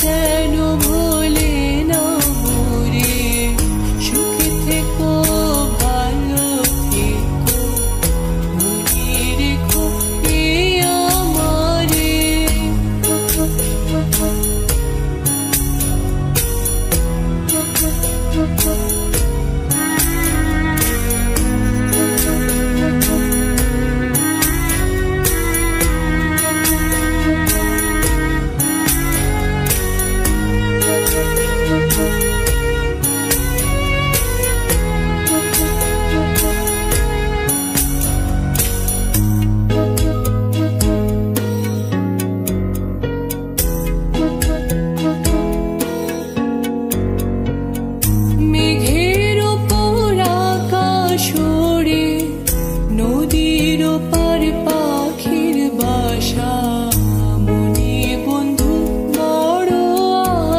যেন ভোলে না মোরে, সুখে থেকো ভালো থেকো, মনে রেখো এ আমারে। মেঘের ওপর আকাশ ওড়ে, নদীর ওপার পাখির বাসা, মনে বন্ধু বড়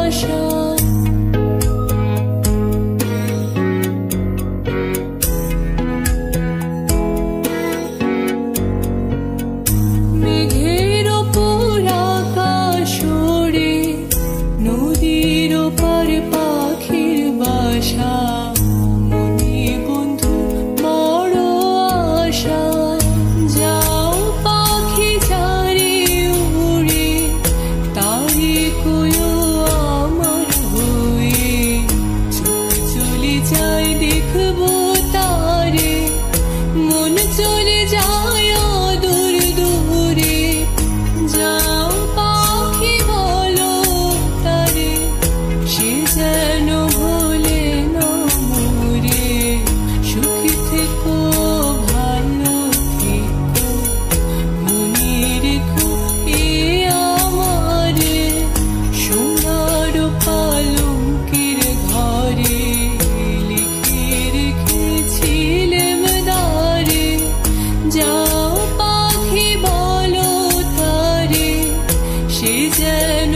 আশা। মেঘের ওপর আকাশ ওড়ে, নদীর ওপার পাখির বাসা, মনে বন্ধু বড় আশা। যাও পাখি যারে উড়ে, তারে কইও আমার হয়ে, চোখ চলে যায় দেখবো তারে, মন চলে যায় দূর দূরে। যাও পাখি বলো তারে, সে যেন ভোলে না মোরে, সুখে থেকো ভালো থেকো, মনে রেখো এ আমারে। সোনার পালঙ্কের ঘরে লিখে রেখেছিলেম দ্বারে, যাও পাখি বলো তারে, সে যেন